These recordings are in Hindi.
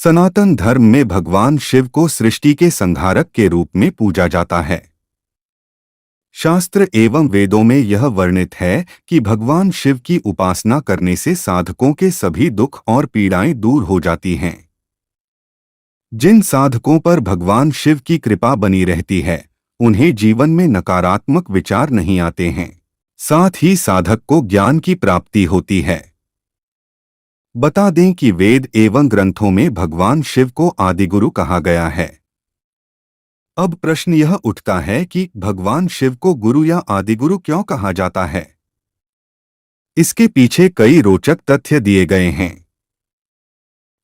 सनातन धर्म में भगवान शिव को सृष्टि के संहारक के रूप में पूजा जाता है। शास्त्र एवं वेदों में यह वर्णित है कि भगवान शिव की उपासना करने से साधकों के सभी दुख और पीड़ाएं दूर हो जाती हैं। जिन साधकों पर भगवान शिव की कृपा बनी रहती है, उन्हें जीवन में नकारात्मक विचार नहीं आते हैं। साथ ही साधक को ज्ञान की प्राप्ति होती है। बता दें कि वेद एवं ग्रंथों में भगवान शिव को आदिगुरु कहा गया है। अब प्रश्न यह उठता है कि भगवान शिव को गुरु या आदिगुरु क्यों कहा जाता है? इसके पीछे कई रोचक तथ्य दिए गए हैं।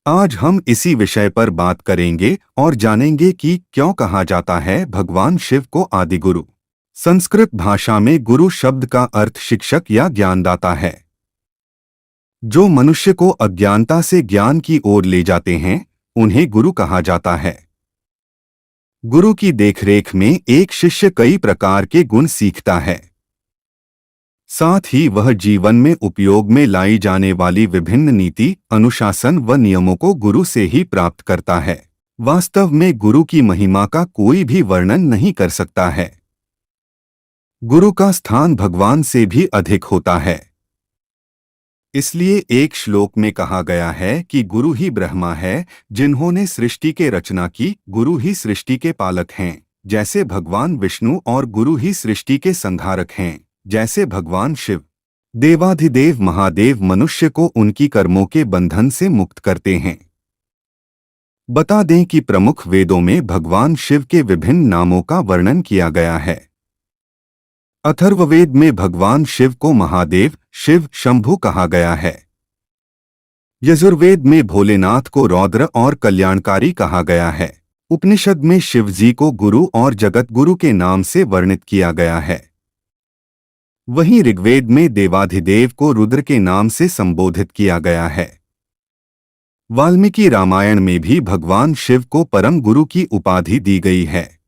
आज हम इसी विषय पर बात करेंगे और जानेंगे कि क्यों कहा जाता है भगवान शिव को आदिगुरु। संस्कृत भाषा में गुरु शब्द का अर्थ शिक्षक या ज्ञानदाता है। जो मनुष्य को अज्ञानता से ज्ञान की ओर ले जाते हैं, उन्हें गुरु कहा जाता है। गुरु की देखरेख में एक शिष्य कई प्रकार के गुण सीखता है। साथ ही वह जीवन में उपयोग में लाई जाने वाली विभिन्न नीति, अनुशासन व नियमों को गुरु से ही प्राप्त करता है। वास्तव में गुरु की महिमा का कोई भी वर्णन नहीं कर सकता है। गुरु का स्थान भगवान से भी अधिक होता है। इसलिए एक श्लोक में कहा गया है कि गुरु ही ब्रह्मा है, जिन्होंने सृष्टि के रचना की। गुरु ही सृष्टि के पालक हैं, जैसे भगवान विष्णु, और गुरु ही सृष्टि के संहारक हैं, जैसे भगवान शिव। देवाधिदेव महादेव मनुष्य को उनकी कर्मों के बंधन से मुक्त करते हैं। बता दें कि प्रमुख वेदों में भगवान शिव के विभिन्न नामों का वर्णन किया गया है। अथर्ववेद में भगवान शिव को महादेव, शिव, शंभु कहा गया है। यजुर्वेद में भोलेनाथ को रौद्र और कल्याणकारी कहा गया है। उपनिषद में शिव जी को गुरु और जगत गुरु के नाम से वर्णित किया गया है। वहीं ऋग्वेद में देवाधिदेव को रुद्र के नाम से संबोधित किया गया है। वाल्मीकि रामायण में भी भगवान शिव को परम गुरु की उपाधि दी गई है।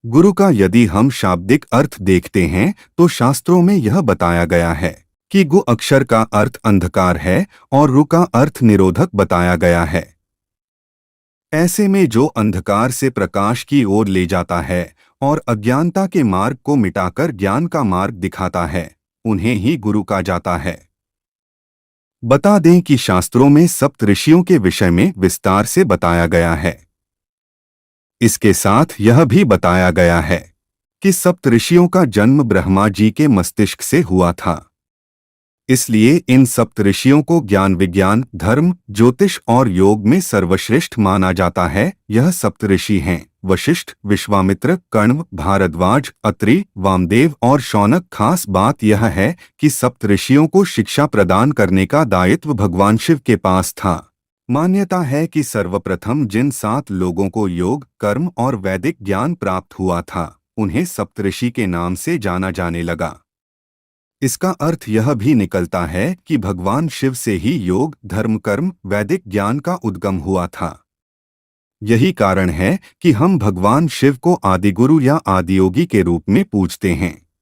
गुरु का यदि हम शाब्दिक अर्थ देखते हैं तो शास्त्रों में यह बताया गया है कि गु अक्षर का अर्थ अंधकार है और रु का अर्थ निरोधक बताया गया है। ऐसे में जो अंधकार से प्रकाश की ओर ले जाता है और अज्ञानता के मार्ग को मिटाकर ज्ञान का मार्ग दिखाता है, उन्हें ही गुरु कहा जाता है। बता दें कि शास्त्रों में सप्तऋषियों के विषय में विस्तार से बताया गया है। इसके साथ यह भी बताया गया है कि सप्तऋषियों का जन्म ब्रह्मा जी के मस्तिष्क से हुआ था। इसलिए इन सप्तऋषियों को ज्ञान, विज्ञान, धर्म, ज्योतिष और योग में सर्वश्रेष्ठ माना जाता है। यह सप्तऋषि हैं वशिष्ठ, विश्वामित्र, कण्व, भारद्वाज, अत्रि, वामदेव और शौनक। खास बात यह है कि सप्तऋषियों को शिक्षा प्रदान करने का दायित्व भगवान शिव के पास था। मान्यता है कि सर्वप्रथम जिन 7 लोगों को योग, कर्म और वैदिक ज्ञान प्राप्त हुआ था, उन्हें सप्तऋषि के नाम से जाना जाने लगा। इसका अर्थ यह भी निकलता है कि भगवान शिव से ही योग, धर्म, कर्म, वैदिक ज्ञान का उद्गम हुआ था। यही कारण है कि हम भगवान शिव को आदिगुरु या आदियोगी के रूप में पूजते हैं।